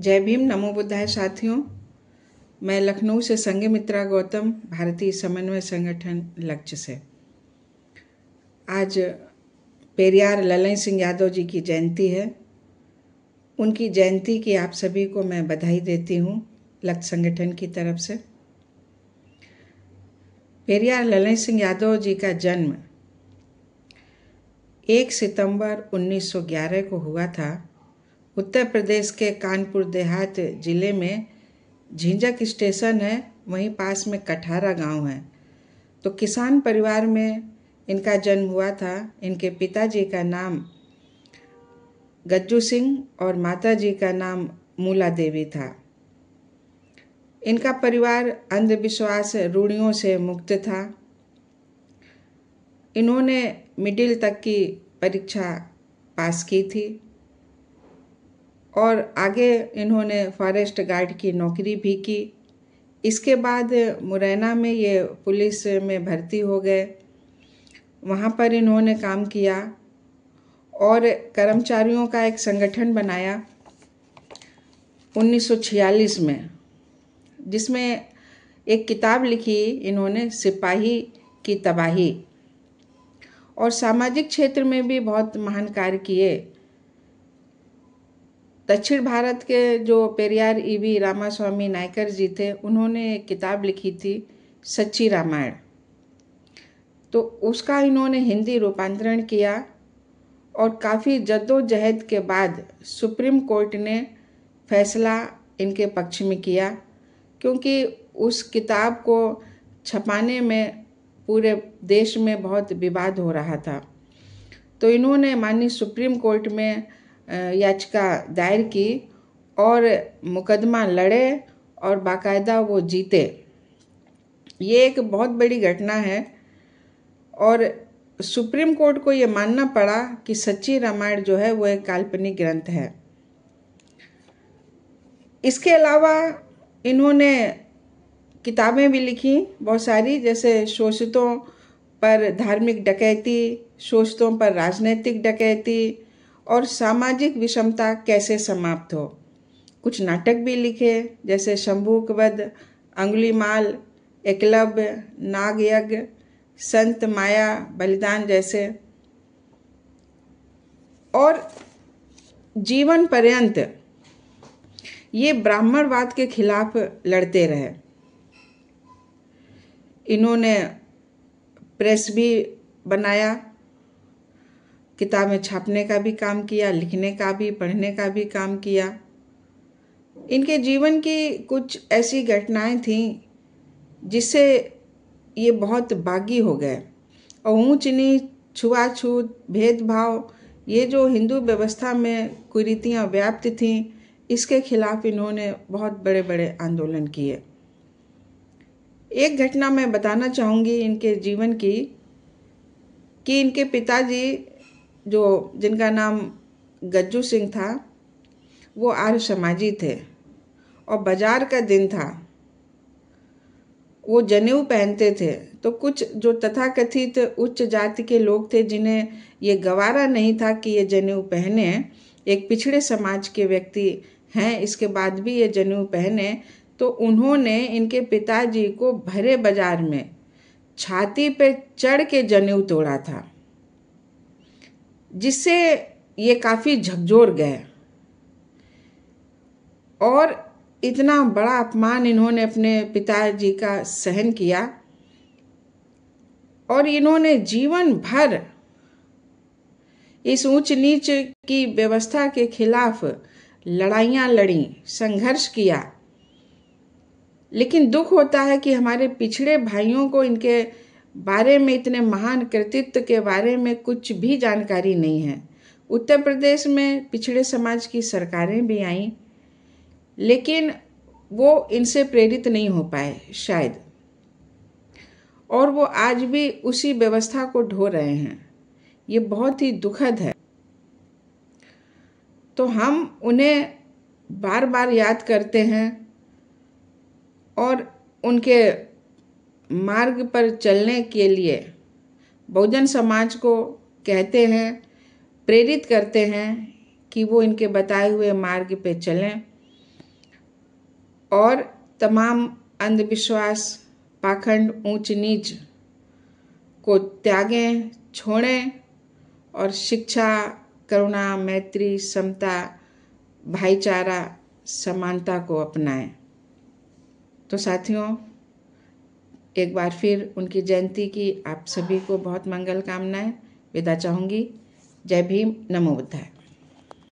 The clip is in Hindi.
जय भीम, नमो बुद्धाय साथियों। मैं लखनऊ से संघमित्रा गौतम, भारतीय समन्वय संगठन लक्ष्य से। आज पेरियार ललन सिंह यादव जी की जयंती है। उनकी जयंती की आप सभी को मैं बधाई देती हूँ लक्ष्य संगठन की तरफ से। पेरियार ललन सिंह यादव जी का जन्म 1 सितंबर 1911 को हुआ था। उत्तर प्रदेश के कानपुर देहात जिले में झिंझक स्टेशन है, वहीं पास में कठारा गांव है। तो किसान परिवार में इनका जन्म हुआ था। इनके पिताजी का नाम गज्जू सिंह और माताजी का नाम मूला देवी था। इनका परिवार अंधविश्वास रूढ़ियों से मुक्त था। इन्होंने मिडिल तक की परीक्षा पास की थी और आगे इन्होंने फॉरेस्ट गार्ड की नौकरी भी की। इसके बाद मुरैना में ये पुलिस में भर्ती हो गए। वहाँ पर इन्होंने काम किया और कर्मचारियों का एक संगठन बनाया 1946 में, जिसमें एक किताब लिखी इन्होंने, सिपाही की तबाही। और सामाजिक क्षेत्र में भी बहुत महान कार्य किए। दक्षिण भारत के जो पेरियार ईवी रामास्वामी नायकर जी थे, उन्होंने एक किताब लिखी थी सच्ची रामायण। तो उसका इन्होंने हिंदी रूपांतरण किया और काफ़ी जद्दोजहद के बाद सुप्रीम कोर्ट ने फैसला इनके पक्ष में किया, क्योंकि उस किताब को छपाने में पूरे देश में बहुत विवाद हो रहा था। तो इन्होंने माननीय सुप्रीम कोर्ट में याचिका दायर की और मुकदमा लड़े और बाकायदा वो जीते। ये एक बहुत बड़ी घटना है और सुप्रीम कोर्ट को ये मानना पड़ा कि सच्ची रामायण जो है वो एक काल्पनिक ग्रंथ है। इसके अलावा इन्होंने किताबें भी लिखी बहुत सारी, जैसे शोषितों पर धार्मिक डकैती, शोषितों पर राजनीतिक डकैती और सामाजिक विषमता कैसे समाप्त हो। कुछ नाटक भी लिखे, जैसे शंभूक वध, अंगुलीमाल, एकलव्य, नागयज्ञ, संत माया बलिदान जैसे। और जीवन पर्यंत ये ब्राह्मणवाद के खिलाफ लड़ते रहे। इन्होंने प्रेस भी बनाया, किताबें छापने का भी काम किया, लिखने का भी, पढ़ने का भी काम किया। इनके जीवन की कुछ ऐसी घटनाएं थीं जिससे ये बहुत बागी हो गए और ऊंच नीच, छुआछूत, भेदभाव, ये जो हिंदू व्यवस्था में कुरीतियां व्याप्त थीं, इसके खिलाफ इन्होंने बहुत बड़े बड़े आंदोलन किए। एक घटना मैं बताना चाहूँगी इनके जीवन की, कि इनके पिताजी जिनका नाम गज्जू सिंह था, वो आर्य समाजी थे और बाजार का दिन था, वो जनेऊ पहनते थे। तो कुछ जो तथाकथित उच्च जाति के लोग थे, जिन्हें ये गवारा नहीं था कि ये जनेऊ पहने, एक पिछड़े समाज के व्यक्ति हैं, इसके बाद भी ये जनेऊ पहने, तो उन्होंने इनके पिताजी को भरे बाजार में छाती पे चढ़ के जनेऊ तोड़ा था, जिससे ये काफ़ी झकझोर गए और इतना बड़ा अपमान इन्होंने अपने पिताजी का सहन किया। और इन्होंने जीवन भर इस ऊंच नीच की व्यवस्था के खिलाफ लड़ाइयाँ लड़ी, संघर्ष किया। लेकिन दुख होता है कि हमारे पिछड़े भाइयों को इनके बारे में, इतने महान कृतित्व के बारे में कुछ भी जानकारी नहीं है। उत्तर प्रदेश में पिछड़े समाज की सरकारें भी आईं, लेकिन वो इनसे प्रेरित नहीं हो पाए शायद, और वो आज भी उसी व्यवस्था को ढो रहे हैं। ये बहुत ही दुखद है। तो हम उन्हें बार बार याद करते हैं और उनके मार्ग पर चलने के लिए बहुजन समाज को कहते हैं, प्रेरित करते हैं कि वो इनके बताए हुए मार्ग पे चलें और तमाम अंधविश्वास, पाखंड, ऊंच नीच को त्यागें, छोड़ें और शिक्षा, करुणा, मैत्री, समता, भाईचारा, समानता को अपनाएं। तो साथियों, एक बार फिर उनकी जयंती की आप सभी को बहुत मंगल कामनाएं। विदा चाहूँगी। जय भीम, नमो बुद्धाय।